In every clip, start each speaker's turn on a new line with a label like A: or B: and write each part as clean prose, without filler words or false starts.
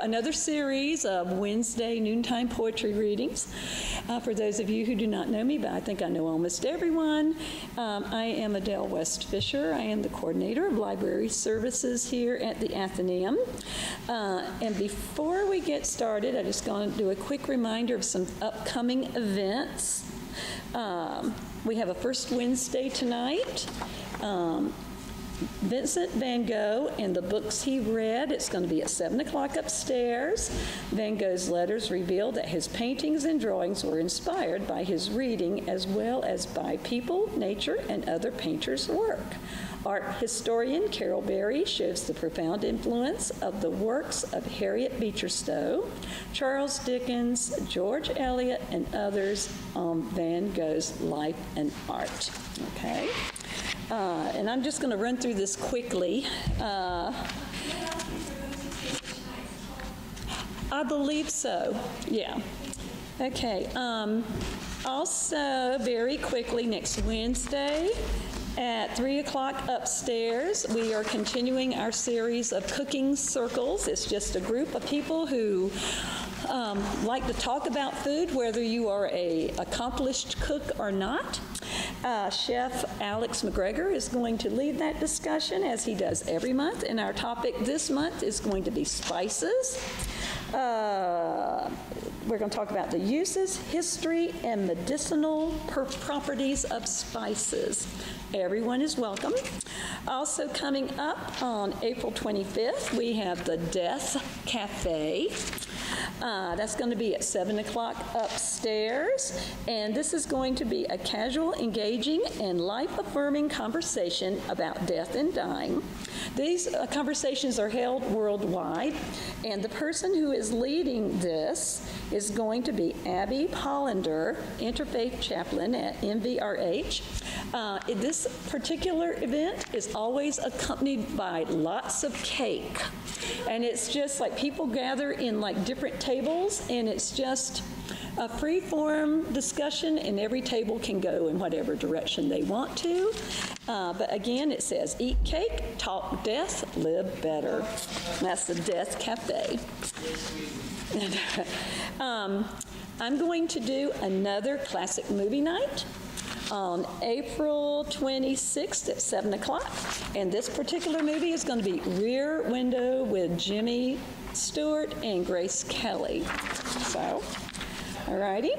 A: another series of Wednesday noontime poetry readings. For those of you who do not know me, but I think I know almost everyone, I am Adele West Fisher. I am the coordinator of library services here at the Athenaeum. And before we get started, I just want to do a quick reminder of some upcoming events. We have a first Wednesday tonight. Vincent van Gogh and the books he read. It's going to be at 7 o'clock upstairs. Van Gogh's letters reveal that his paintings and drawings were inspired by his reading as well as by people, nature, and other painters' work. Art historian Carol Berry shows the profound influence of the works of Harriet Beecher Stowe, Charles Dickens, George Eliot, and others on Van Gogh's life and art. Okay? And I'm just going to run through this quickly. I believe so, yeah. Okay, also very quickly, next Wednesday at 3 o'clock upstairs, we are continuing our series of cooking circles. It's just a group of people who like to talk about food, whether you are an accomplished cook or not. Chef Alex McGregor is going to lead that discussion, as he does every month, and our topic this month is going to be spices. We're going to talk about the uses, history, and medicinal properties of spices. Everyone is welcome. Also coming up on April 25th, we have the Death Cafe. That's going to be at 7 o'clock upstairs, and this is going to be a casual, engaging, and life-affirming conversation about death and dying. These conversations are held worldwide, and the person who is leading this is going to be Abby Hollander, Interfaith Chaplain at MVRH. This particular event is always accompanied by lots of cake. And it's just like people gather in like different tables, and it's just a free-form discussion, and every table can go in whatever direction they want to. But again, it says, eat cake, talk death, live better. That's the Death Cafe. I'm going to do another classic movie night on April 26th at 7 o'clock. And this particular movie is going to be Rear Window with Jimmy Stewart and Grace Kelly. So, all righty.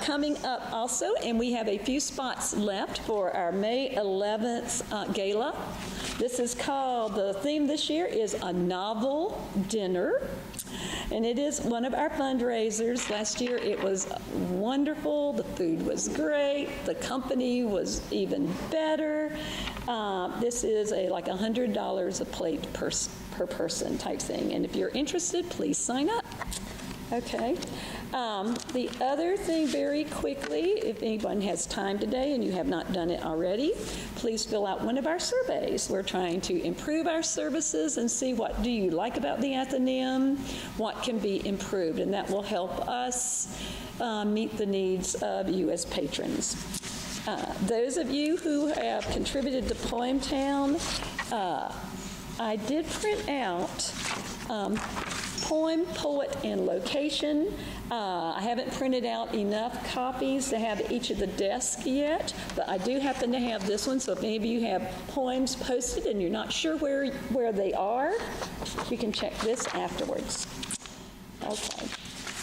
A: Coming up also, and we have a few spots left for our May 11th gala. This is called, the theme this year is A Novel Dinner. And it is one of our fundraisers. Last year it was wonderful. The food was great. The company was even better. This is like $100 a plate per person type thing. And if you're interested, please sign up. Okay. The other thing, very quickly, if anyone has time today and you have not done it already, please fill out one of our surveys. We're trying to improve our services and see what do you like about the Athenaeum, what can be improved, and that will help us meet the needs of you as patrons. Those of you who have contributed to Poemtown, I did print out poem, poet, and location. I haven't printed out enough copies to have each of the desks yet, but I do happen to have this one, so if any of you have poems posted and you're not sure where they are, you can check this afterwards. Okay.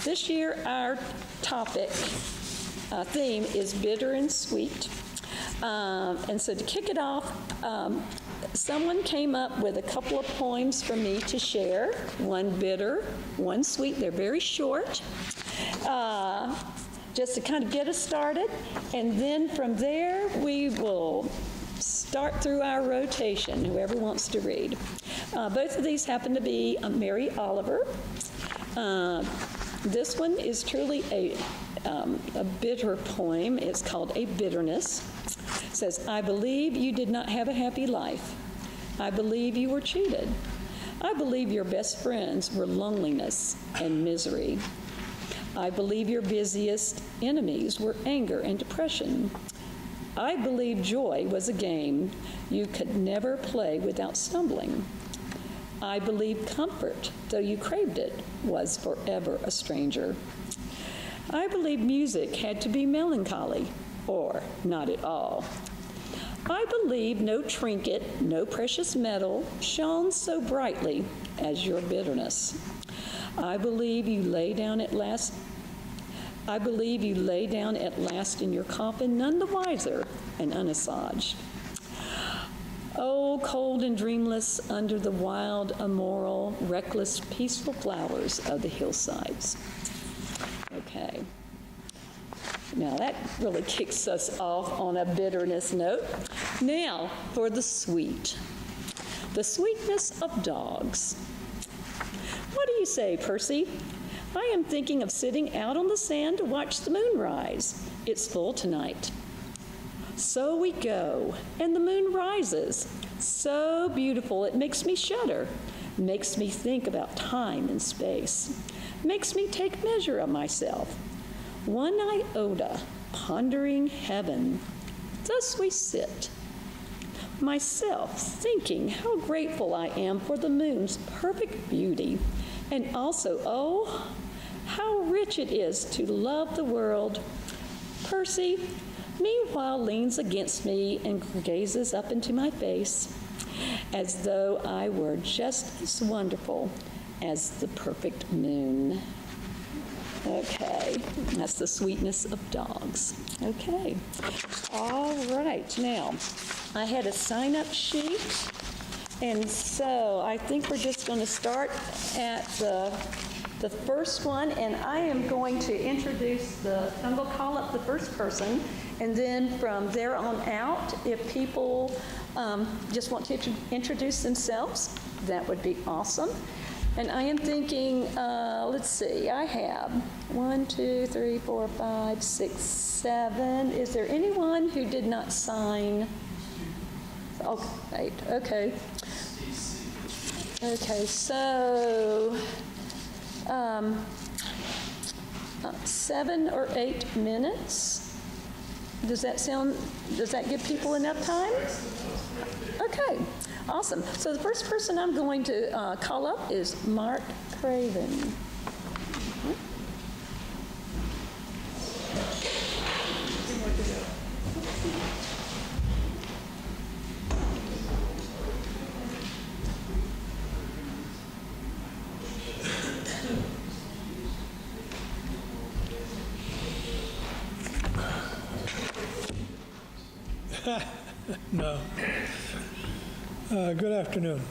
A: This year, our topic theme is bitter and sweet. And so to kick it off, someone came up with a couple of poems for me to share, one bitter, one sweet. They're very short, just to kind of get us started. And then from there, we will start through our rotation, whoever wants to read. Both of these happen to be Mary Oliver. This one is truly a bitter poem. It's called A Bitterness. It says, I believe you did not have a happy life. I believe you were cheated. I believe your best friends were loneliness and misery. I believe your busiest enemies were anger and depression. I believe joy was a game you could never play without stumbling. I believe comfort, though you craved it, was forever a stranger. I believe music had to be melancholy, or not at all. I believe no trinket, no precious metal shone so brightly as your bitterness. I believe you lay down at last in your coffin, none the wiser and unassuaged. Oh, cold and dreamless under the wild, immoral, reckless, peaceful flowers of the hillsides. Okay. Now that really kicks us off on a bitterness note. Now for the sweet. The sweetness of dogs. What do you say, Percy? I am thinking of sitting out on the sand to watch the moon rise. It's full tonight. So we go, and the moon rises. So beautiful, it makes me shudder. Makes me think about time and space. Makes me take measure of myself. One iota, pondering heaven. Thus we sit. Myself thinking how grateful I am for the moon's perfect beauty, and also, oh, how rich it is to love the world. Percy, meanwhile, leans against me and gazes up into my face, as though I were just as wonderful as the perfect moon. Okay, that's the sweetness of dogs. Okay, all right. Now, I had a sign-up sheet, and so I think we're just going to start at the first one, and I am going to introduce I'm going to call up the first person, and then from there on out, if people just want to introduce themselves, that would be awesome. And I am thinking, let's see, I have 1, 2, 3, 4, 5, 6, 7. Is there anyone who did not sign? Oh, 8, okay. Okay, so 7 or 8 minutes. Does that give people enough time? Okay, awesome. So the first person I'm going to call up is Mark Craven.
B: No. Good afternoon.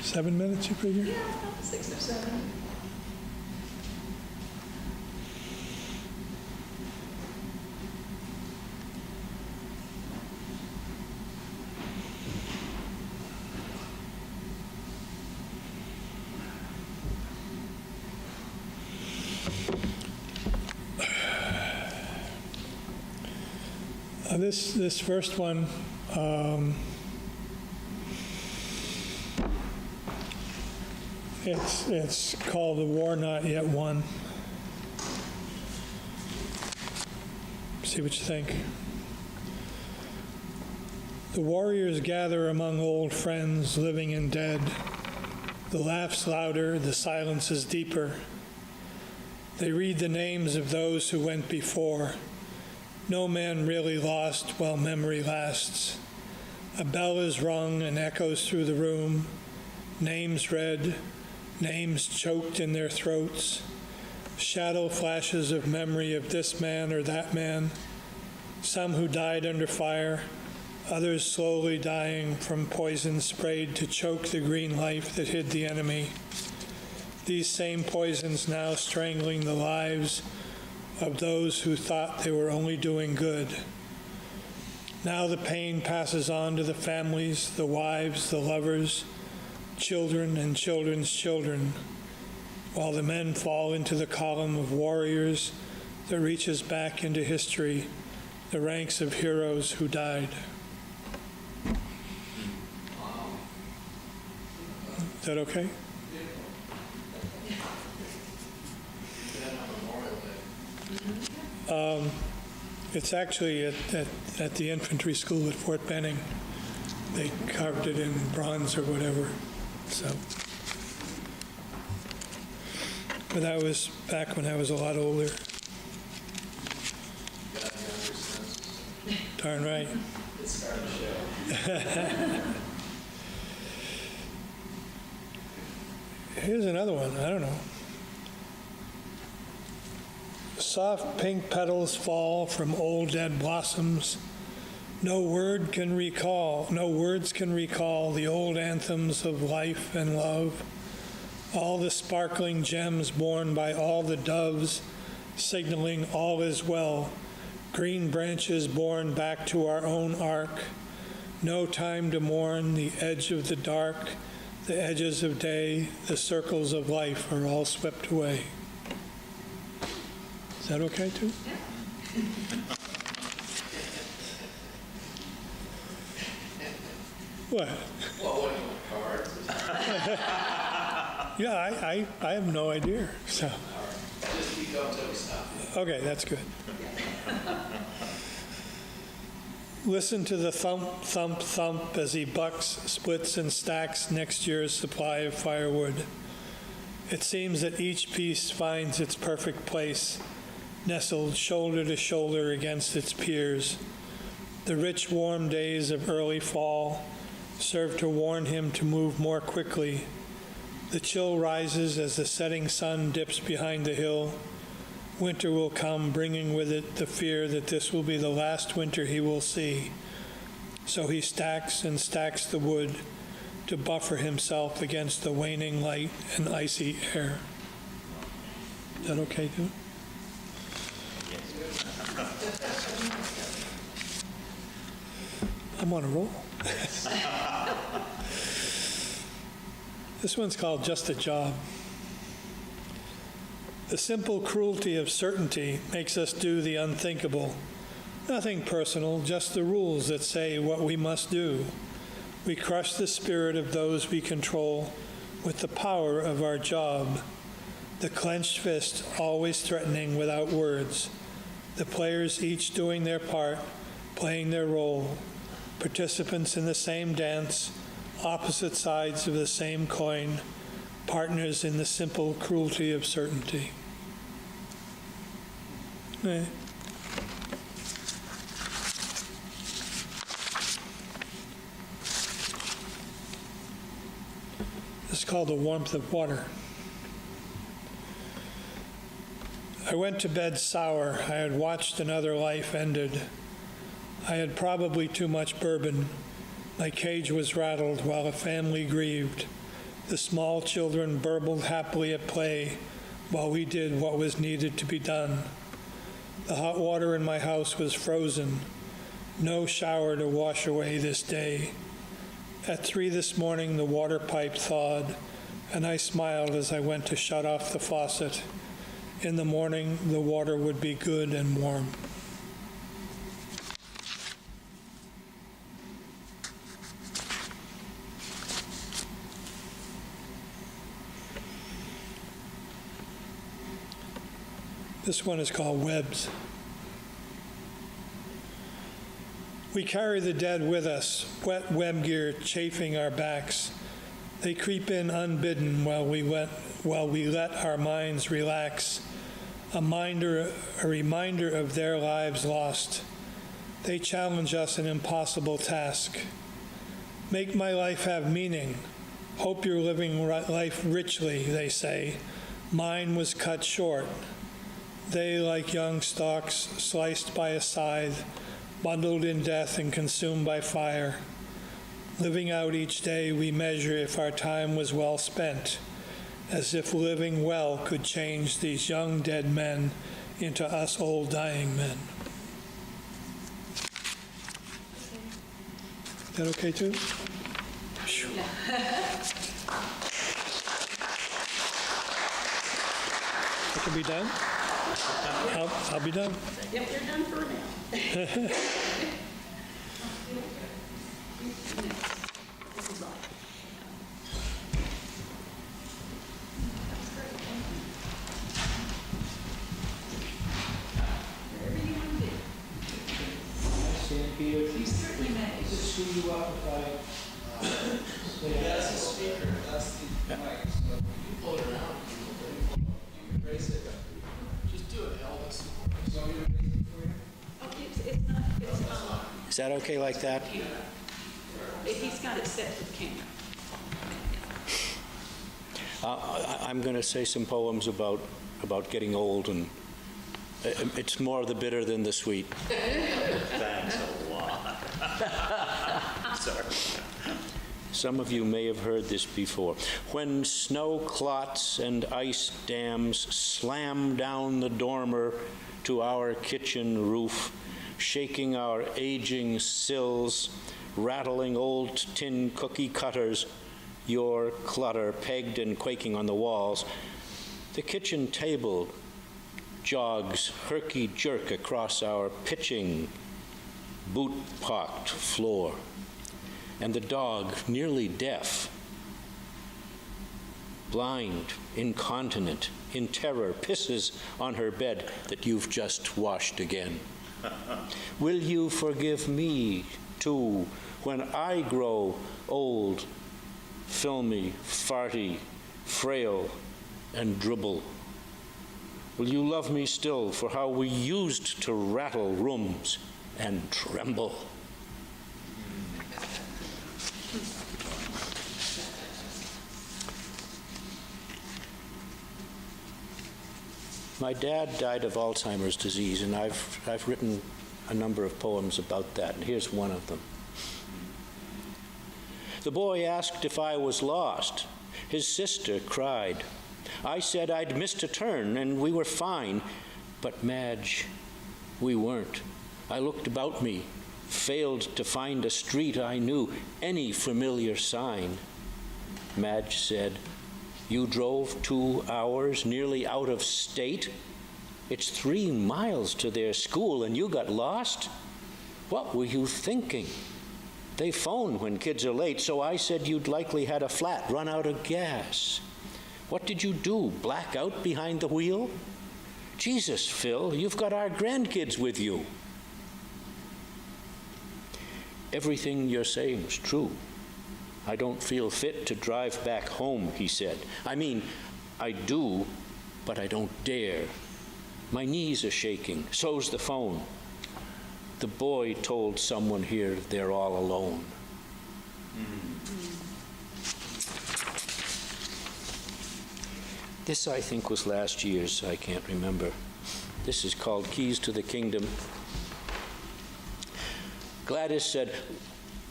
B: 7 minutes, you figure?
A: Yeah, 6 or 7.
B: This first one, it's called "The War Not Yet Won." See what you think. The warriors gather among old friends, living and dead. The laughs louder, the silence is deeper. They read the names of those who went before. No man really lost while memory lasts. A bell is rung and echoes through the room. Names read, names choked in their throats. Shadow flashes of memory of this man or that man. Some who died under fire, others slowly dying from poison sprayed to choke the green life that hid the enemy. These same poisons now strangling the lives of those who thought they were only doing good. Now the pain passes on to the families, the wives, the lovers, children and children's children, while the men fall into the column of warriors that reaches back into history, the ranks of heroes who died. Is that okay? It's actually at the infantry school at Fort Benning. They carved it in bronze or whatever, so. But that was back when I was a lot older. Darn right.
C: It's starting to show.
B: Here's another one, I don't know. Soft pink petals fall from old dead blossoms. No words can recall the old anthems of life and love. All the sparkling gems borne by all the doves, signaling all is well. Green branches borne back to our own ark. No time to mourn the edge of the dark, the edges of day, the circles of life are all swept away. Is that okay, too? What?
C: Well, what do you want, cards?
B: Yeah, I have no idea, so.
C: Just keep going until we stop.
B: Okay, that's good. Listen to the thump, thump, thump as he bucks, splits, and stacks next year's supply of firewood. It seems that each piece finds its perfect place, nestled shoulder to shoulder against its peers. The rich, warm days of early fall serve to warn him to move more quickly. The chill rises as the setting sun dips behind the hill. Winter will come, bringing with it the fear that this will be the last winter he will see. So he stacks and stacks the wood to buffer himself against the waning light and icy air. Is that okay, too? I'm on a roll. This one's called Just a Job. The simple cruelty of certainty makes us do the unthinkable. Nothing personal, just the rules that say what we must do. We crush the spirit of those we control with the power of our job. The clenched fist always threatening without words. The players each doing their part, playing their role. Participants in the same dance, opposite sides of the same coin, partners in the simple cruelty of certainty. This is called The Warmth of Water. I went to bed sour. I had watched another life ended. I had probably too much bourbon. My cage was rattled while a family grieved. The small children burbled happily at play while we did what was needed to be done. The hot water in my house was frozen. No shower to wash away this day. At 3 this morning, the water pipe thawed, and I smiled as I went to shut off the faucet. In the morning, the water would be good and warm. This one is called Webs. We carry the dead with us, wet web gear chafing our backs. They creep in unbidden while we let our minds relax. A reminder of their lives lost. They challenge us an impossible task. Make my life have meaning. Hope you're living life richly, they say. Mine was cut short. They, like young stalks, sliced by a scythe, bundled in death and consumed by fire. Living out each day, we measure if our time was well spent, as if living well could change these young dead men into us old dying men. Is that okay, too? That can be done? I'll be done.
A: Yep, you're done for now.
B: screw you up if I
C: That's the speaker, that's the mic, so you pull it around, you can raise it. Just do it, Elvis. You want me to raise it for you?
A: Oh, it's not,
D: Is that okay like that?
A: he's got it set for the camera.
D: I'm going to say some poems about getting old, and it's more the bitter than the sweet.
E: Thanks a lot. Sorry.
D: Some of you may have heard this before. When snow clots and ice dams slam down the dormer to our kitchen roof, shaking our aging sills, rattling old tin cookie cutters, your clutter pegged and quaking on the walls, the kitchen table jogs herky-jerk across our pitching, boot-pocked floor, and the dog, nearly deaf, blind, incontinent, in terror, pisses on her bed that you've just washed again. Will you forgive me, too, when I grow old, filmy, farty, frail, and dribble? Will you love me still for how we used to rattle rooms and tremble? My dad died of Alzheimer's disease, and I've written a number of poems about that, and here's one of them. The boy asked if I was lost. His sister cried. I said I'd missed a turn and we were fine, but Madge, we weren't. I looked about me, failed to find a street I knew, any familiar sign. Madge said, you drove 2 hours, nearly out of state? It's 3 miles to their school and you got lost? What were you thinking? They phone when kids are late, so I said you'd likely had a flat run out of gas. What did you do, black out behind the wheel? Jesus, Phil, you've got our grandkids with you. Everything you're saying is true. I don't feel fit to drive back home, he said. I mean, I do, but I don't dare. My knees are shaking, so's the phone. The boy told someone here they're all alone. This, I think, was last year's. I can't remember. This is called Keys to the Kingdom. Gladys said,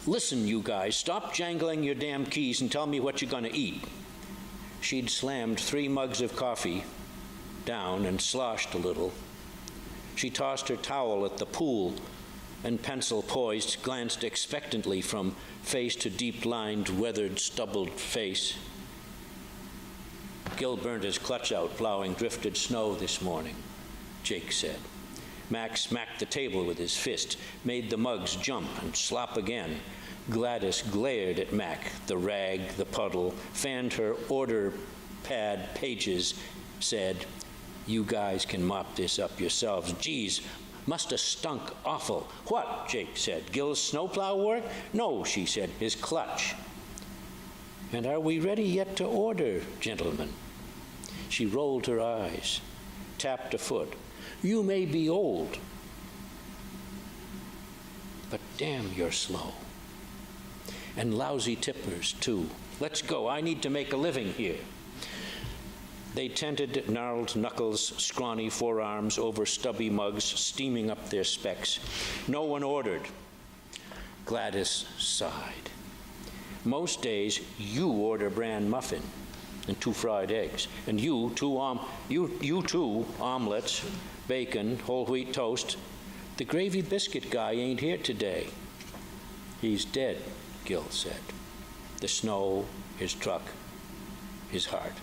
D: listen, you guys, stop jangling your damn keys and tell me what you're going to eat. She'd slammed 3 mugs of coffee down and sloshed a little. She tossed her towel at the pool and, pencil poised, glanced expectantly from face to deep-lined, weathered, stubbled face. Gil burned his clutch out plowing drifted snow this morning, Jake said. Mac smacked the table with his fist, made the mugs jump and slop again. Gladys glared at Mac, the rag, the puddle, fanned her order pad pages, said, you guys can mop this up yourselves. Geez, must have stunk awful. What? Jake said. Gil's snowplow work? No, she said, his clutch. And are we ready yet to order, gentlemen? She rolled her eyes, tapped a foot. You may be old, but damn, you're slow. And lousy tippers, too. Let's go. I need to make a living here. They tented gnarled knuckles, scrawny forearms over stubby mugs, steaming up their specs. No one ordered. Gladys sighed. Most days, you order bran muffin and 2 fried eggs, and you two omelets, bacon, whole wheat toast. The gravy biscuit guy ain't here today. He's dead, Gil said. The snow, his truck, his heart.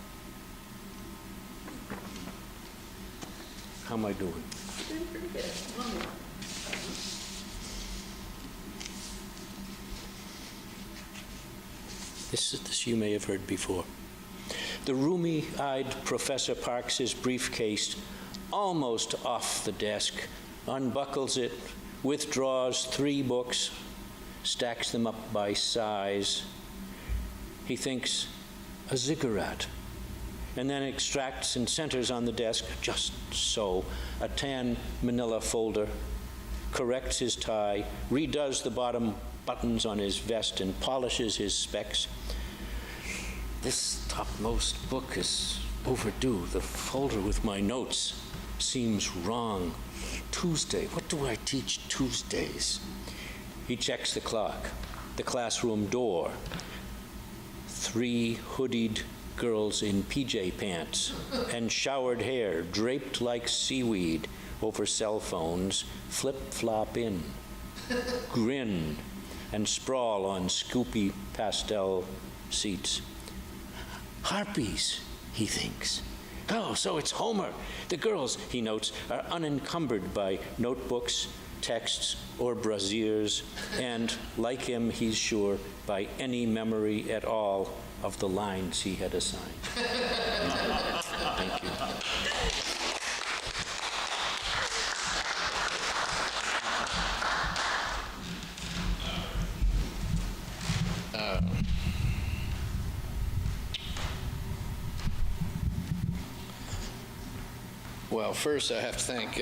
D: How am I doing?
A: Doing pretty good. One more.
D: This you may have heard before. The roomy-eyed Professor parks his briefcase almost off the desk, unbuckles it, withdraws 3 books, stacks them up by size. He thinks, a ziggurat, and then extracts and centers on the desk, just so, a tan manila folder, corrects his tie, redoes the bottom buttons on his vest, and polishes his specs. This topmost book is overdue. The folder with my notes seems wrong. Tuesday, what do I teach Tuesdays? He checks the clock, the classroom door. 3 hoodied girls in PJ pants and showered hair draped like seaweed over cell phones flip-flop in, grin, and sprawl on scoopy pastel seats. Harpies, he thinks. Oh, so it's Homer. The girls, he notes, are unencumbered by notebooks, texts, or brassieres, and, like him, he's sure, by any memory at all of the lines he had assigned. Thank you.
C: Well, first I have to thank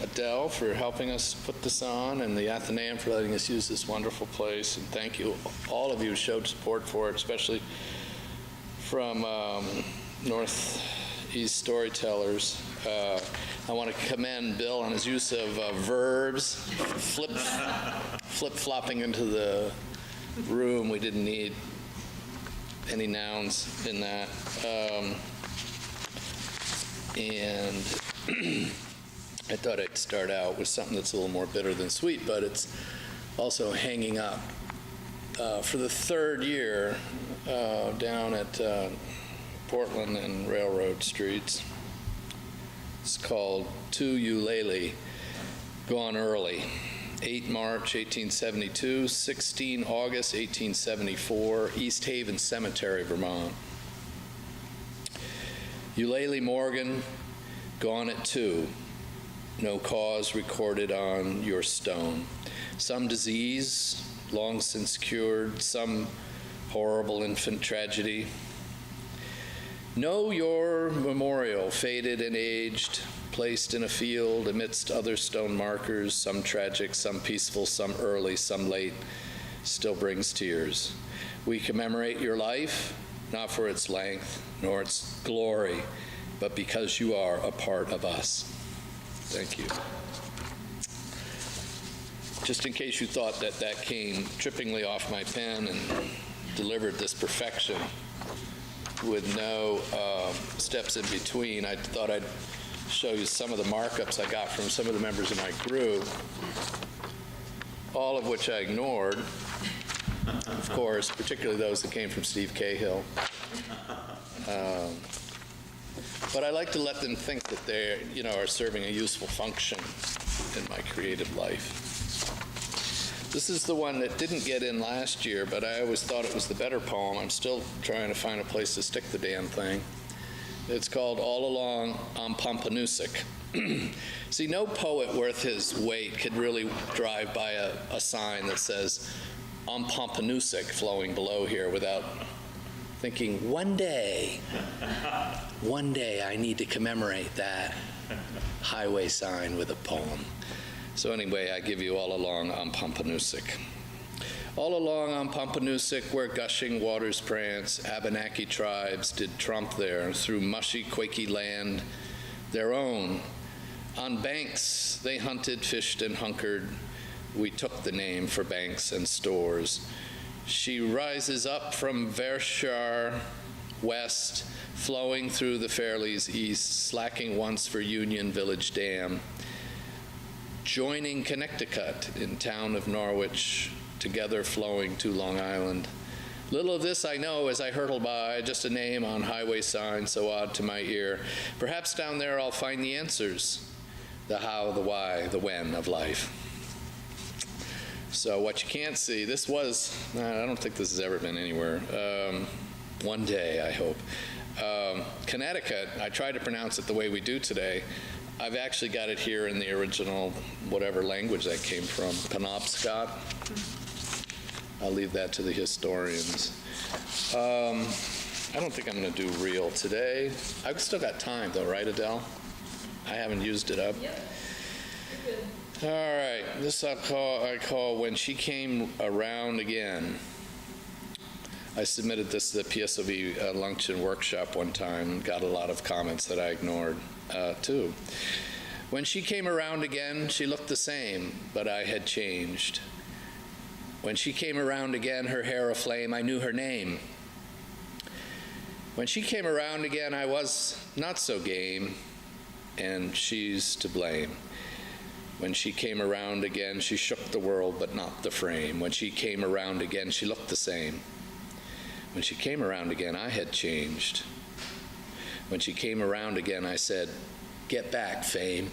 C: Adele for helping us put this on, and the Athenaeum for letting us use this wonderful place. And thank you, all of you who showed support for it, especially from Northeast Storytellers. I want to commend Bill on his use of verbs, flip-flopping into the room. We didn't need any nouns in that. And I thought I'd start out with something that's a little more bitter than sweet, but it's also hanging up. For the 3rd year down at Portland and Railroad Streets, it's called To Eulalie, Gone Early. 8 March 1872, 16 August 1874, East Haven Cemetery, Vermont. Eulalie Morgan, gone at 2. No cause recorded on your stone. Some disease, long since cured, some horrible infant tragedy. Know your memorial, faded and aged, placed in a field amidst other stone markers, some tragic, some peaceful, some early, some late, still brings tears. We commemorate your life, not for its length, nor its glory, but because you are a part of us. Thank you. Just in case you thought that that came trippingly off my pen and delivered this perfection with no steps in between, I thought I'd show you some of the markups I got from some of the members of my group, all of which I ignored, of course, particularly those that came from Steve Cahill. But I like to let them think that they, are serving a useful function in my creative life. This is the one that didn't get in last year, but I always thought it was the better poem. I'm still trying to find a place to stick the damn thing. It's called All Along on Pompanousek. See, no poet worth his weight could really drive by a sign that says on Pompanousek flowing below here without thinking, one day I need to commemorate that highway sign with a poem. So anyway, I give you All Along on Pompanousek. All along on Pompanousek, where gushing waters prance, Abenaki tribes did trump there through mushy, quaky land, their own. On banks they hunted, fished, and hunkered. We took the name for banks and stores. She rises up from Vershar west, flowing through the Fairleys east, slacking once for Union Village Dam, joining Connecticut in town of Norwich, together flowing to Long Island. Little of this I know as I hurtle by, just a name on highway signs so odd to my ear. Perhaps down there I'll find the answers, the how, the why, the when of life. So what you can't see, this was, I don't think this has ever been anywhere. One day, I hope. Connecticut, I tried to pronounce it the way we do today. I've actually got it here in the original, whatever language that came from, Penobscot. I'll leave that to the historians. I don't think I'm going to do real today. I've still got time, though, right, Adele? I haven't used it up.
A: Yep.
C: All right, this I call When She Came Around Again. I submitted this to the PSOV luncheon workshop one time and got a lot of comments that I ignored, too. When she came around again, she looked the same, but I had changed. When she came around again, her hair aflame, I knew her name. When she came around again, I was not so game, and she's to blame. When she came around again, she shook the world, but not the frame. When she came around again, she looked the same. When she came around again, I had changed. When she came around again, I said, "Get back, fame."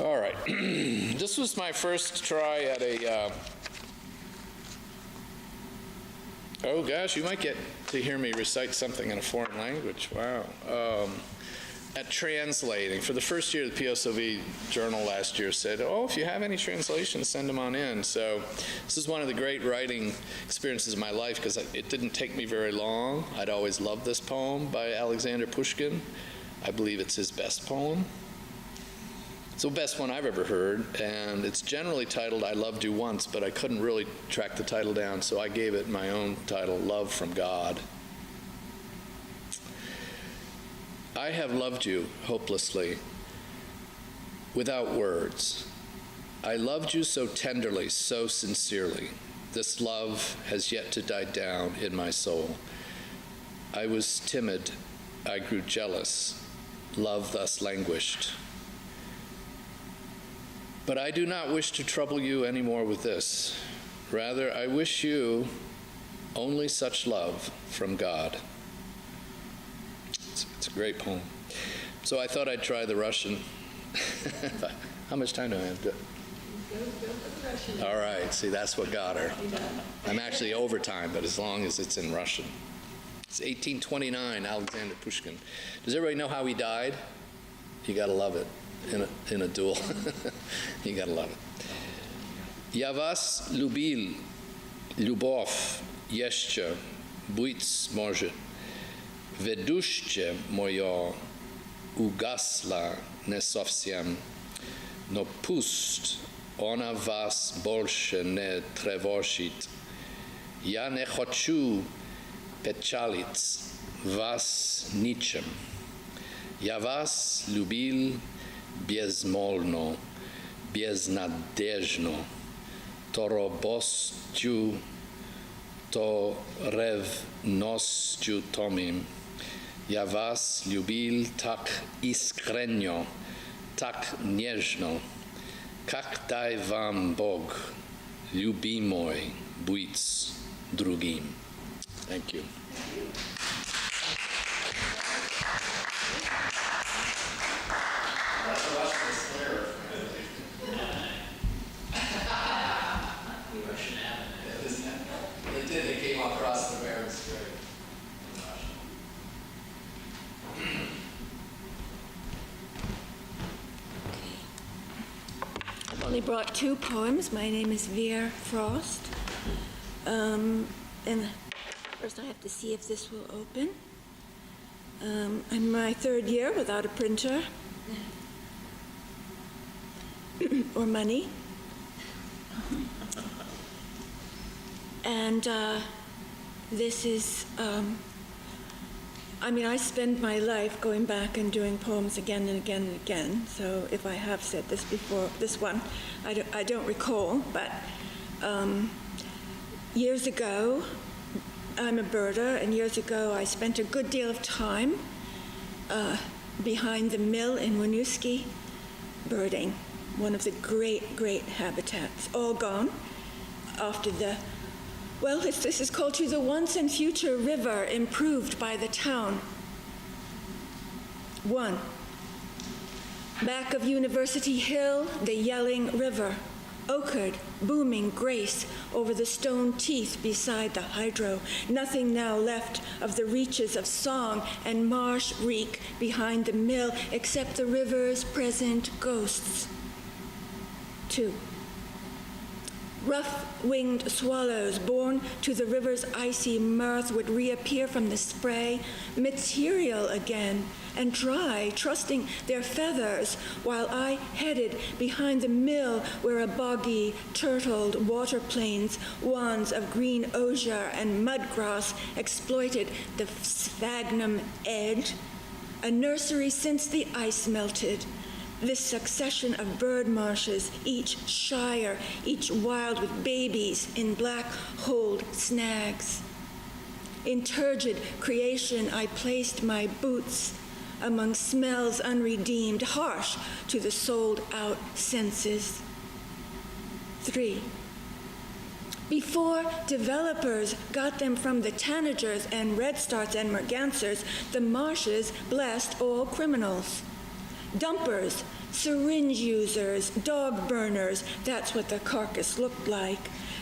C: All right. This was my first try at a... oh, gosh, you might get to hear me recite something in a foreign language. Wow. At translating. For the first year, the PSOV Journal last year said, oh, if you have any translations, send them on in. So this is one of the great writing experiences of my life because it didn't take me very long. I'd always loved this poem by Alexander Pushkin. I believe it's his best poem. It's the best one I've ever heard, and it's generally titled I Loved You Once, but I couldn't really track the title down, so I gave it my own title, Love from God. I have loved you hopelessly, without words. I loved you so tenderly, so sincerely. This love has yet to die down in my soul. I was timid, I grew jealous, love thus languished. But I do not wish to trouble you any more with this. Rather, I wish you only such love from God. It's a great poem. So I thought I'd try the Russian. How much time do I have? All right, see, that's what got her. I'm actually overtime, but as long as it's in Russian. It's 1829, Alexander Pushkin. Does everybody know how he died? You gotta love it in a duel. You gotta love it. Я вас любил, любовь еще быть может. Ведущее мое угасла не совсем, но пусть она вас больше не тревожит. Я не хочу печалить вас ничем. Я вас любил безмолвно, безнадежно, то робостью, то ревностью томим. Я вас любил так искренне, так нежно, как дай вам Бог, любимой, быть другим. Thank you. It did. It came across the Bering Strait.
F: I've only brought two poems. My name is Vera Frost. And first I have to see if this will open. I'm in my third year without a printer or money. And this is, I spend my life going back and doing poems again and again and again. So if I have said this before, this one, I don't recall, but years ago, I'm a birder, and years ago I spent a good deal of time behind the mill in Winooski birding, one of the great, great habitats, all gone after the, well, this is called To the Once and Future River, improved by the town. One, back of University Hill, the yelling river, ochred, booming grace over the stone teeth beside the hydro. Nothing now left of the reaches of song and marsh reek behind the mill except the river's present ghosts. Two, Rough-winged swallows born to the river's icy mirth would reappear from the spray, material again, and dry, trusting their feathers, while I headed behind the mill where a boggy, turtled water plains, wands of green osier and mudgrass exploited the sphagnum edge, a nursery since the ice melted. This succession of bird marshes, each shire, each wild with babies in black-holed snags. In turgid creation, I placed my boots among smells unredeemed, harsh to the sold-out senses. 3. Before developers got them from the tanagers and redstarts and mergansers, the marshes blessed all criminals. Dumpers, syringe users, dog burners, that's what the carcass looked like.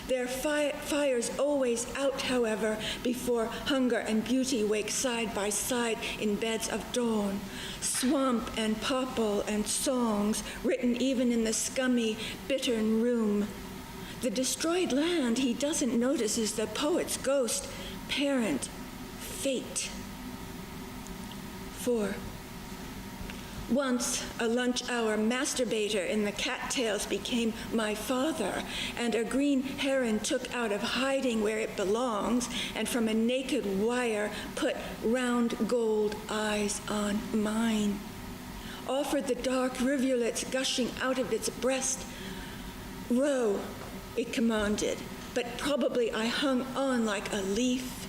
F: Their fires always out, however, before hunger and beauty wake side by side in beds of dawn. Swamp and popple and songs written even in the scummy, bittern room. The destroyed land he doesn't notice is the poet's ghost, parent, fate. 4. Once a lunch-hour masturbator in the cattails became my father, and a green heron took out of hiding where it belongs, and from a naked wire put round gold eyes on mine. Offered the dark rivulets gushing out of its breast. Row, it commanded, but probably I hung on like a leaf.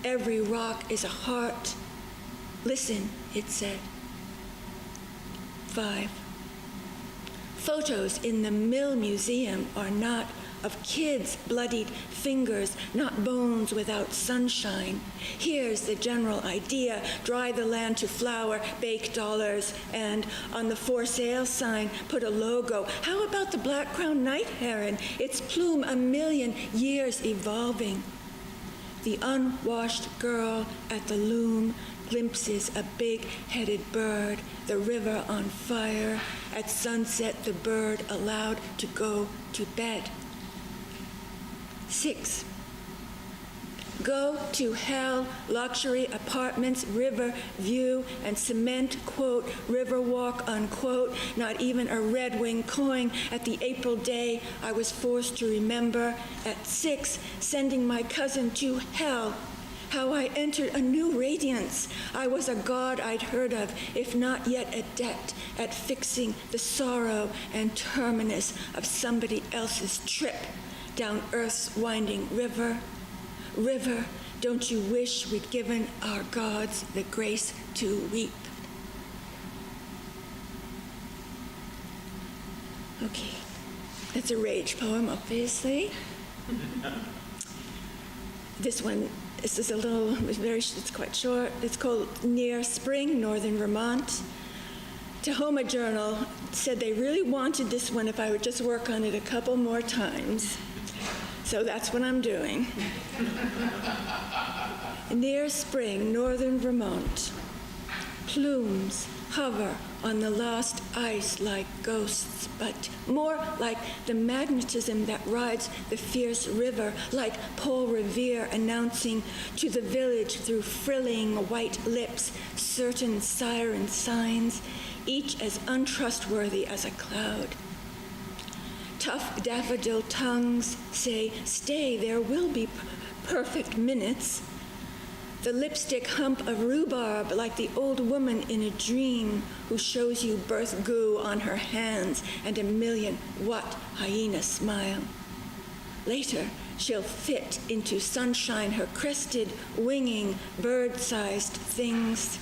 F: Every rock is a heart. Listen, it said. 5. Photos in the Mill Museum are not of kids' bloodied fingers, not bones without sunshine. Here's the general idea: dry the land to flour, bake dollars, and on the for sale sign put a logo. How about the black-crowned night heron, its plume 1,000,000 years evolving? The unwashed girl at the loom glimpses a big-headed bird, the river on fire. At sunset, the bird allowed to go to bed. 6. Go to hell, luxury apartments, river view, and cement, quote, river walk, unquote, not even a red wing coin at the April day I was forced to remember. At 6, sending my cousin to hell. How I entered a new radiance. I was a god I'd heard of, if not yet adept at fixing the sorrow and terminus of somebody else's trip down Earth's winding river. River, don't you wish we'd given our gods the grace to weep? Okay, that's a rage poem, obviously. This is a little, it's quite short. It's called Near Spring, Northern Vermont. Tahoma Journal said they really wanted this one if I would just work on it a couple more times. So that's what I'm doing. Near Spring, Northern Vermont. Plumes hover on the lost ice like ghosts, but more like the magnetism that rides the fierce river, like Paul Revere announcing to the village through frilling white lips certain siren signs, each as untrustworthy as a cloud. Tough daffodil tongues say, stay, there will be perfect minutes. The lipstick hump of rhubarb like the old woman in a dream who shows you birth goo on her hands and a 1,000,000-watt hyena smile. Later, she'll fit into sunshine her crested, winging, bird-sized things,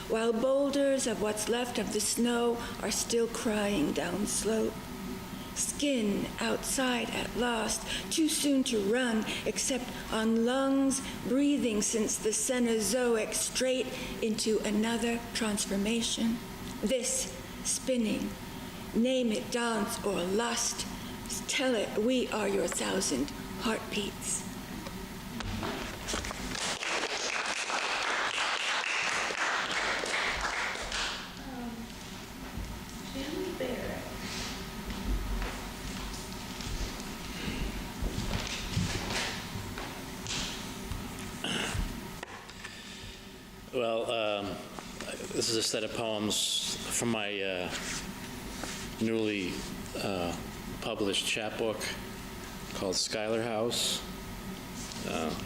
F: while boulders of what's left of the snow are still crying down slope. Skin outside at last, too soon to run, except on lungs, breathing since the Cenozoic straight into another transformation. This spinning, name it dance or lust, tell it we are your 1,000 heartbeats.
D: This is a set of poems from my newly published chapbook called Schuyler House,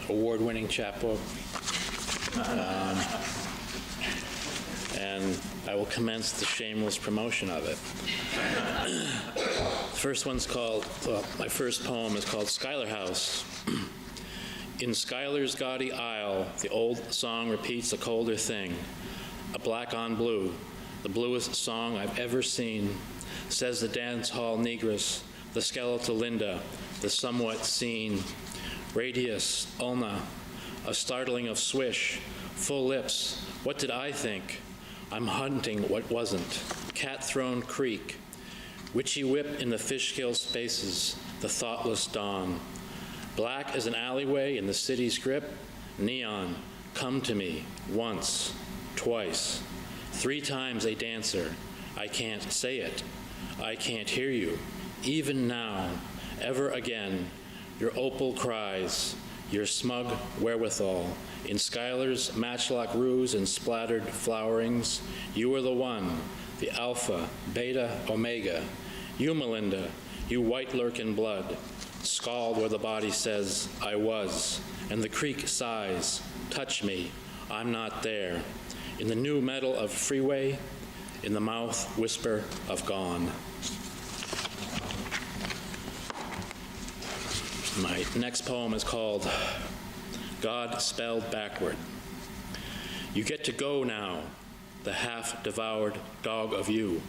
D: award-winning chapbook. And I will commence the shameless promotion of it. The first one's called, my first poem is called Schuyler House. In Schuyler's gaudy aisle, the old song repeats a colder thing. A black on blue, the bluest song I've ever seen, says the dance hall negress, the skeletal Linda, the somewhat seen. Radius, ulna, a startling of swish, full lips, what did I think? I'm hunting what wasn't. Cat-thrown creek, witchy whip in the fish-gill spaces, the thoughtless dawn. Black as an alleyway in the city's grip, neon, come to me, once, twice, 3 times a dancer. I can't say it. I can't hear you. Even now, ever again, your opal cries, your smug wherewithal. In Schuyler's matchlock ruse and splattered flowerings, you are the one, the alpha, beta, omega. You, Melinda, you white lurk in blood, scald where the body says, I was, and the creek sighs, touch me, I'm not there. In the new metal of freeway, in the mouth whisper of gone. My next poem is called God Spelled Backward. You get to go now, the half-devoured dog of you,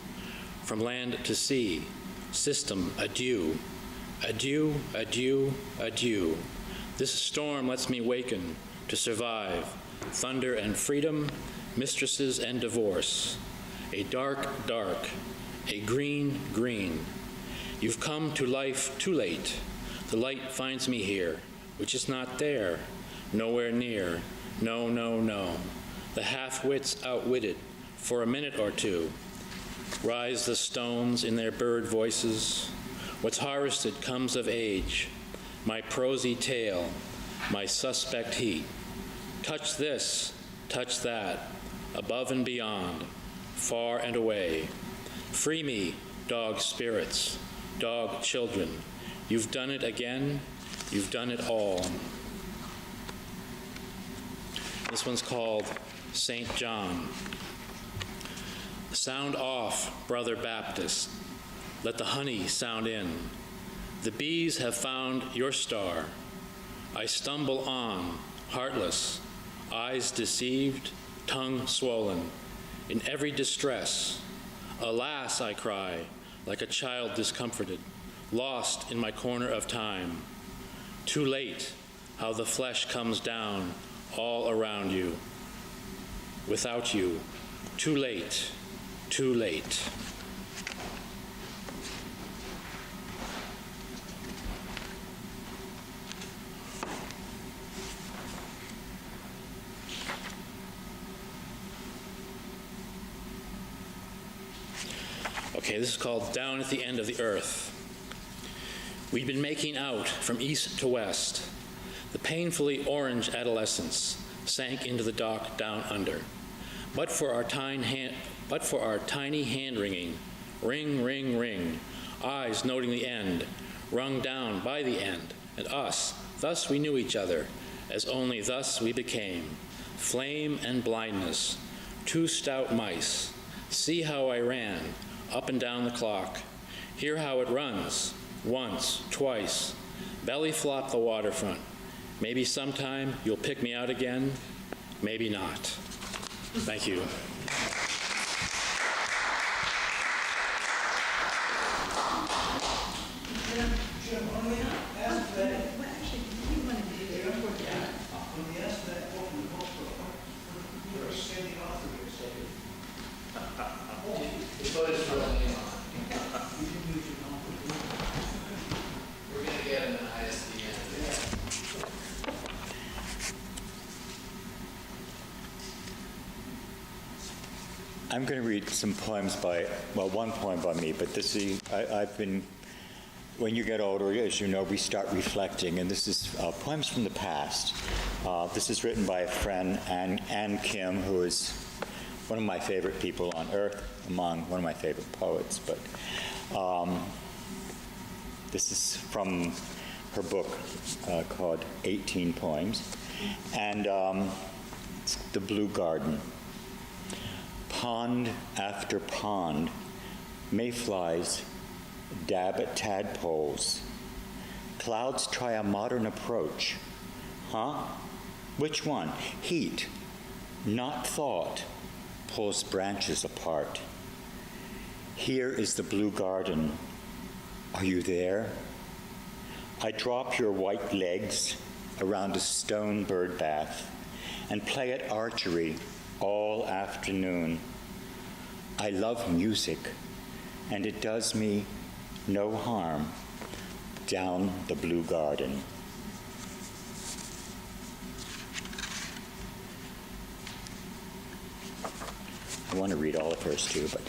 D: from land to sea, system adieu, adieu, adieu, adieu. This storm lets me waken to survive, thunder and freedom, mistresses and divorce. A dark, dark, a green, green. You've come to life too late. The light finds me here, which is not there, nowhere near, no, no, no. The half-wits outwitted, for a minute or two. Rise the stones in their bird voices. What's harvested comes of age. My prosy tale, my suspect heat. Touch this, touch that, above and beyond, far and away. Free me, dog spirits, dog children. You've done it again, you've done it all. This one's called St. John. Sound off, Brother Baptist. Let the honey sound in. The bees have found your star. I stumble on, heartless, eyes deceived, tongue swollen. In every distress, alas, I cry, like a child discomforted, lost in my corner of time. Too late, how the flesh comes down all around you. Without you, too late, too late. Okay, this is called Down at the End of the Earth. We'd been making out from east to west. The painfully orange adolescence sank into the dock down under. But for our tiny hand ringing, ring, ring, ring, eyes noting the end, rung down by the end, and us, thus we knew each other, as only thus we became. Flame and blindness, 2 stout mice. See how I ran, up and down the clock. Hear how it runs, once, twice. Belly flop the waterfront. Maybe sometime you'll pick me out again, maybe not. Thank you.
G: Jim, on the ask that, when we ask that open the book for you're a standing author, you're saying.
C: Put his real name on. We're going to get him an ISBN.
E: I'm going to read some poems by, well, one poem by me, but this is, I've been, when you get older, as you know, we start reflecting, and this is poems from the past. This is written by a friend, Ann Kim, who is one of my favorite people on earth, among one of my favorite poets. But this is from her book called 18 Poems. And it's The Blue Garden. Pond after pond, mayflies dab at tadpoles. Clouds try a modern approach. Huh? Which one? Heat, not thought, pulls branches apart. Here is the blue garden. Are you there? I drop your white legs around a stone bird bath and play at archery all afternoon. I love music, and it does me no harm down the blue garden. I want to read all of hers too, but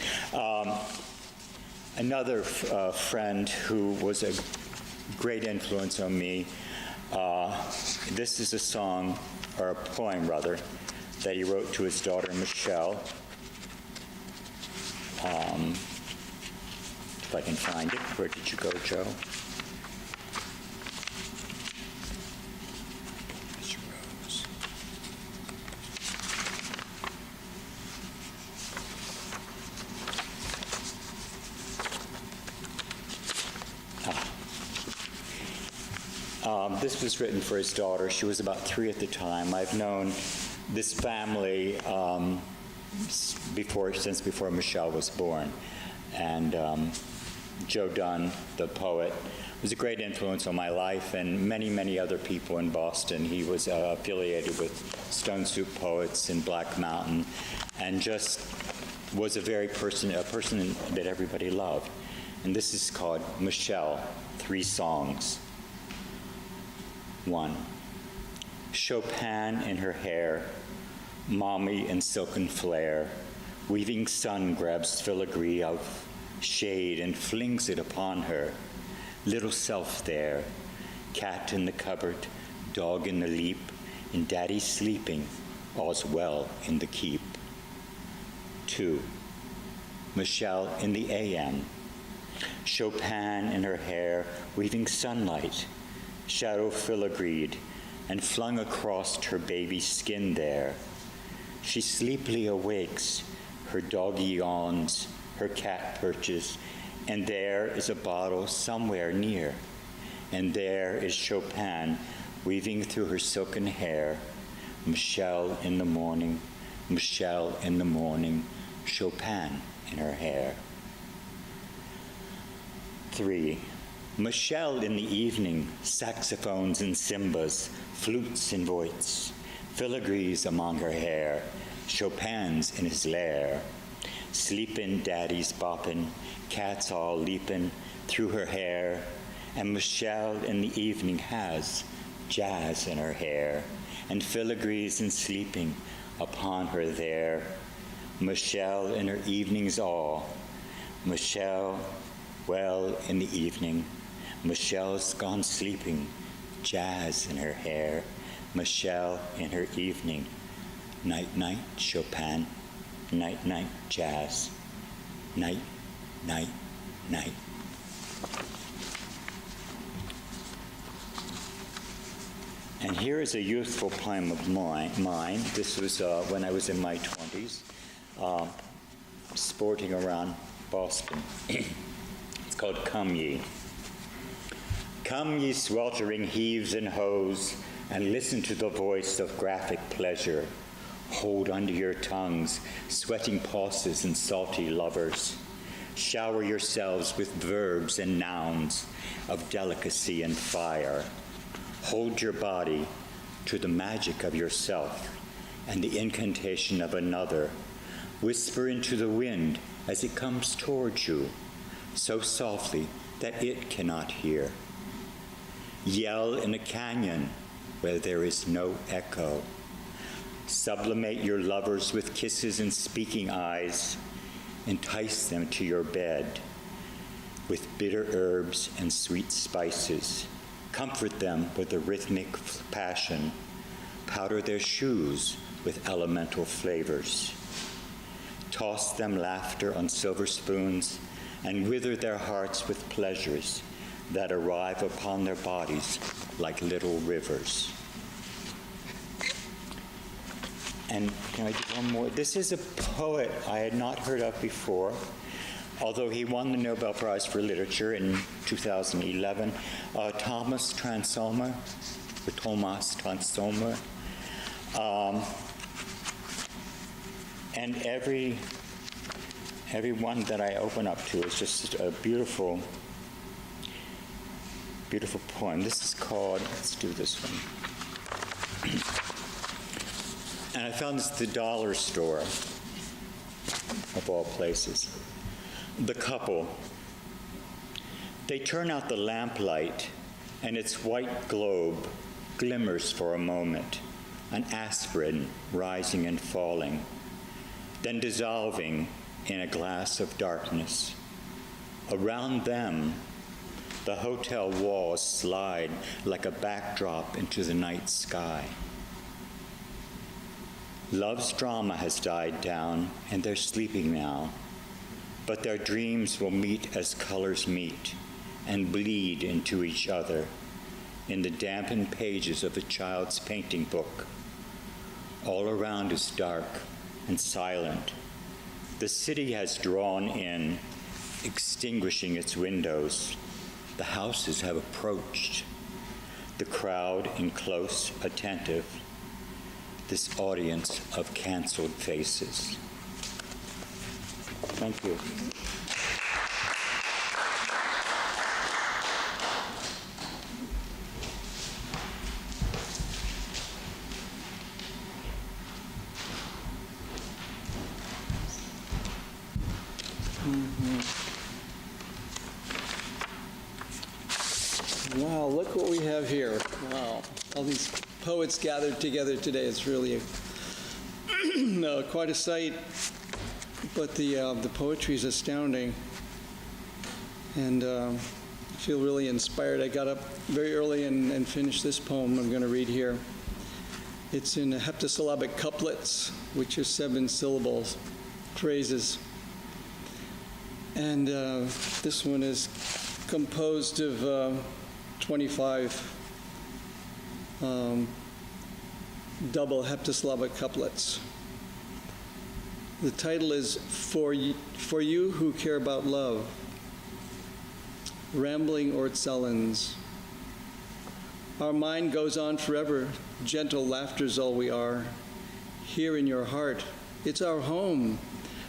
E: another friend who was a great influence on me, this is a song, or a poem rather, that he wrote to his daughter Michelle. If I can find it. Where did you go, Joe? Miss Rose. This was written for his daughter. She was about 3 at the time. I've known this family since before Michelle was born. And Joe Dunn, the poet, was a great influence on my life and many, many other people in Boston. He was affiliated with Stone Soup Poets in Black Mountain, and just was a person that everybody loved. And this is called Michelle, 3 songs. 1. Chopin in her hair, mommy in silken flare, weaving sun grabs filigree of shade and flings it upon her. Little self there, cat in the cupboard, dog in the leap, and daddy sleeping, all's well in the keep. 2. Michelle in the AM, Chopin in her hair, weaving sunlight, shadow filigreed, and flung across her baby's skin there. She sleepily awakes, her doggy yawns, her cat perches, and there is a bottle somewhere near, and there is Chopin weaving through her silken hair. Michelle in the morning, Michelle in the morning, Chopin in her hair. 3. Michelle in the evening, saxophones and cymbas, flutes and voices, filigrees among her hair, Chopin's in his lair. Sleepin' daddy's boppin', cats all leapin' through her hair, and Michelle in the evening has jazz in her hair, and filigrees and sleeping upon her there. Michelle in her evenings all, Michelle well in the evening, Michelle's gone sleeping, jazz in her hair, Michelle in her evening, night, night, Chopin, night, night, jazz, night, night, night. And here is a youthful poem of mine. This was when I was in my 20s, sporting around Boston. It's called Come Ye. Come, ye sweltering heaves and hoes, and listen to the voice of graphic pleasure. Hold under your tongues sweating pulses and salty lovers. Shower yourselves with verbs and nouns of delicacy and fire. Hold your body to the magic of yourself and the incantation of another. Whisper into the wind as it comes towards you, so softly that it cannot hear. Yell in a canyon where there is no echo. Sublimate your lovers with kisses and speaking eyes. Entice them to your bed with bitter herbs and sweet spices. Comfort them with a rhythmic passion. Powder their shoes with elemental flavors. toss them laughter on silver spoons, and wither their hearts with pleasures that arrive upon their bodies like little rivers. And can I do one more? This is a poet I had not heard of before, although he won the Nobel Prize for Literature in 2011, Thomas Transomer. And every one that I open up to is just a beautiful, beautiful poem. This is called, let's do this one. And I found this at the dollar store, of all places. The couple. They turn out the lamplight, and its white globe glimmers for a moment, an aspirin rising and falling, then dissolving in a glass of darkness. Around them, the hotel walls slide like a backdrop into the night sky. Love's drama has died down, and they're sleeping now, but their dreams will meet as colors meet and bleed into each other in the dampened pages of a child's painting book. All around is dark and silent. The city has drawn in, extinguishing its windows. The houses have approached. The crowd in close, attentive. This audience of canceled faces. Thank you.
H: Wow, look what we have here. Wow, all these poets gathered together today. It's really quite a sight, but the poetry is astounding. And I feel really inspired. I got up very early and finished this poem I'm going to read here. It's in heptasyllabic couplets, which are 7 syllables, phrases. And this one is composed of 25 double heptasyllabic couplets. The title is For You Who Care About Love. Rambling Ortzelans. Our mind goes on forever. Gentle laughter's all we are. Here in your heart, it's our home.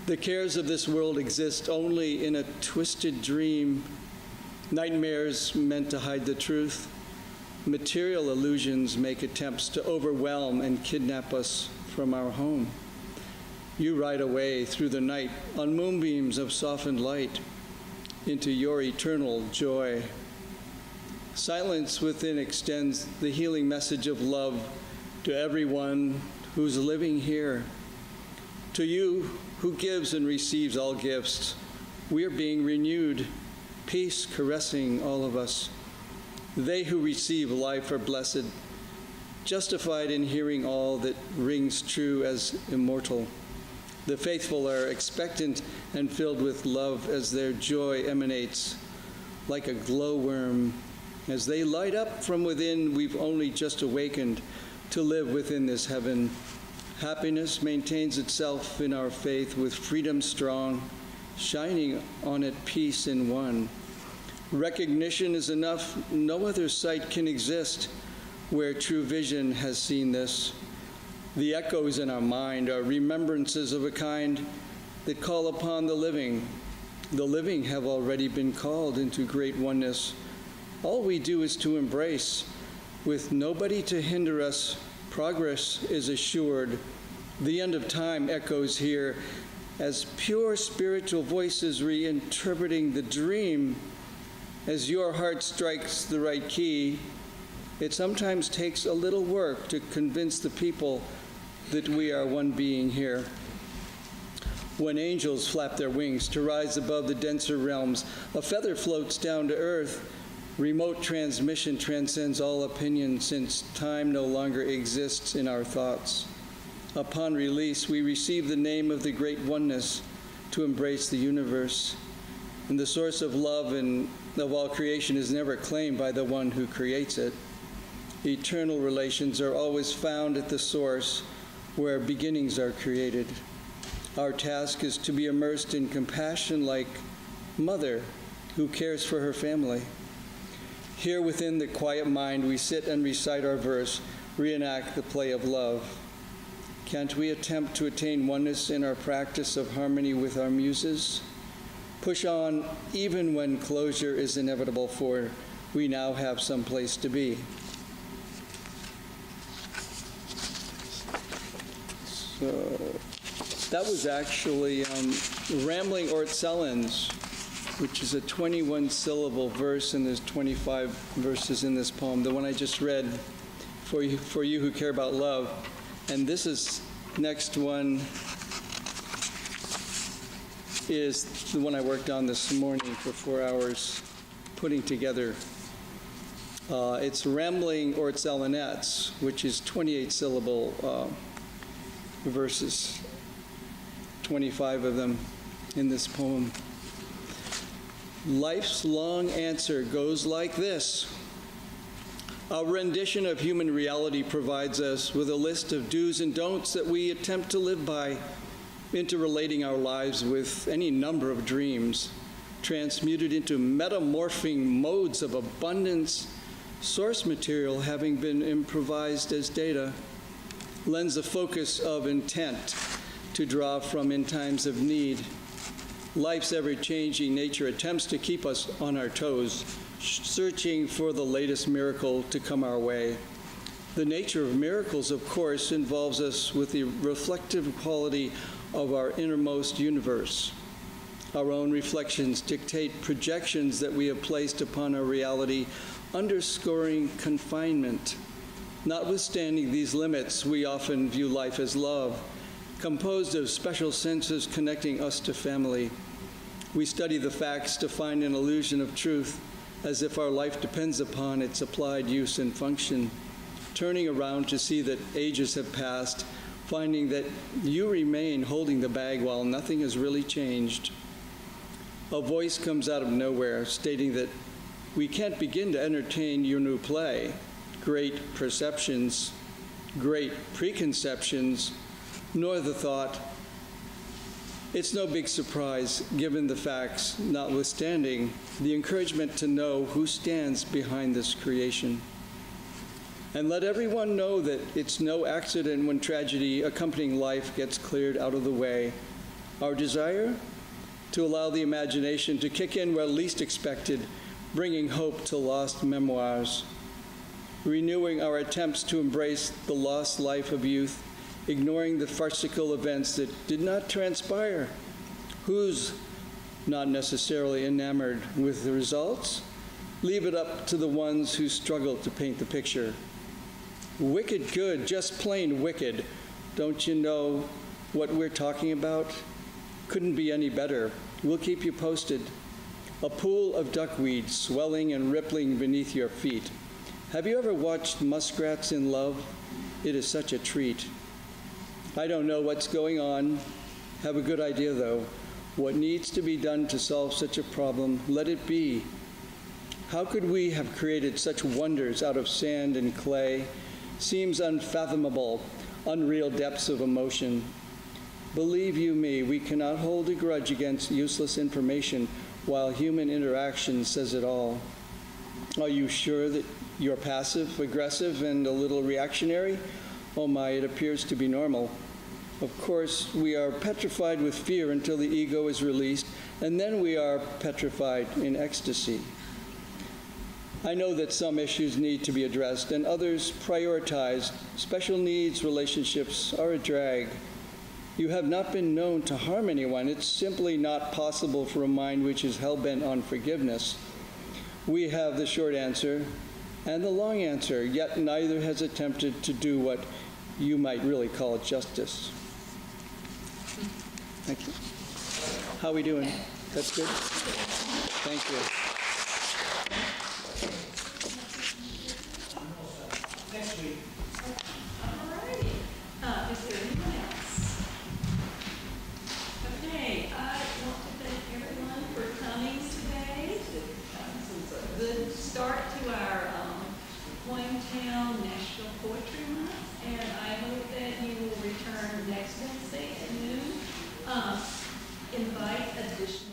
H: The cares of this world exist only in a twisted dream. Nightmares meant to hide the truth. Material illusions make attempts to overwhelm and kidnap us from our home. You ride away through the night on moonbeams of softened light into your eternal joy. Silence within extends the healing message of love to everyone who's living here. To you who gives and receives all gifts, we're being renewed, peace caressing all of us. They who receive life are blessed, justified in hearing all that rings true as immortal. The faithful are expectant and filled with love as their joy emanates like a glowworm. As they light up from within, we've only just awakened to live within this heaven. Happiness maintains itself in our faith with freedom strong, shining on it peace in one. Recognition is enough. No other sight can exist where true vision has seen this. The echoes in our mind are remembrances of a kind that call upon the living. The living have already been called into great oneness. All we do is to embrace. With nobody to hinder us, progress is assured. The end of time echoes here as pure spiritual voices reinterpreting the dream. As your heart strikes the right key, it sometimes takes a little work to convince the people that we are one being here. When angels flap their wings to rise above the denser realms, a feather floats down to earth. Remote transmission transcends all opinion since time no longer exists in our thoughts. Upon release, we receive the name of the great oneness to embrace the universe. And the source of love and of all creation is never claimed by the one who creates it. Eternal relations are always found at the source where beginnings are created. Our task is to be immersed in compassion like mother who cares for her family. Here within the quiet mind, we sit and recite our verse, reenact the play of love. Can't we attempt to attain oneness in our practice of harmony with our muses? Push on even when closure is inevitable, for we now have some place to be. So that was actually Rambling Ortzelans, which is a 21-syllable verse, and there's 25 verses in this poem, the one I just read, for you who care about love. And this is, next one is the one I worked on this morning for 4 hours, putting together. It's Rambling Ortzelanettes, which is 28-syllable verses, 25 of them in this poem. Life's long answer goes like this. Our rendition of human reality provides us with a list of do's and don'ts that we attempt to live by, interrelating our lives with any number of dreams, transmuted into metamorphing modes of abundance, source material having been improvised as data, lends a focus of intent to draw from in times of need. Life's ever-changing nature attempts to keep us on our toes, searching for the latest miracle to come our way. The nature of miracles, of course, involves us with the reflective quality of our innermost universe. Our own reflections dictate projections that we have placed upon our reality, underscoring confinement. Notwithstanding these limits, we often view life as love, composed of special senses connecting us to family. We study the facts to find an illusion of truth, as if our life depends upon its applied use and function, turning around to see that ages have passed, finding that you remain holding the bag while nothing has really changed. A voice comes out of nowhere stating that we can't begin to entertain your new play. Great perceptions, great preconceptions, nor the thought. It's no big surprise, given the facts, notwithstanding the encouragement to know who stands behind this creation. And let everyone know that it's no accident when tragedy accompanying life gets cleared out of the way. Our desire to allow the imagination to kick in where least expected, bringing hope to lost memoirs, renewing our attempts to embrace the lost life of youth, ignoring the farcical events that did not transpire. Who's not necessarily enamored with the results? Leave it up to the ones who struggle to paint the picture. Wicked good, just plain wicked. Don't you know what we're talking about? Couldn't be any better. We'll keep you posted. A pool of duckweed swelling and rippling beneath your feet. Have you ever watched muskrats in love? It is such a treat. I don't know what's going on. Have a good idea, though. What needs to be done to solve such a problem, let it be. How could we have created such wonders out of sand and clay? Seems unfathomable, unreal depths of emotion. Believe you me, we cannot hold a grudge against useless information while human interaction says it all. Are you sure that you're passive, aggressive, and a little reactionary? Oh my, it appears to be normal. Of course, we are petrified with fear until the ego is released, and then we are petrified in ecstasy. I know that some issues need to be addressed and others prioritized. Special needs relationships are a drag. You have not been known to harm anyone. It's simply not possible for a mind which is hell-bent on forgiveness. We have the short answer and the long answer, yet neither has attempted to do what you might really call justice. Thank you. How are we doing? That's good? Thank you.
G: Next week.
I: All righty. Is there anyone invite additional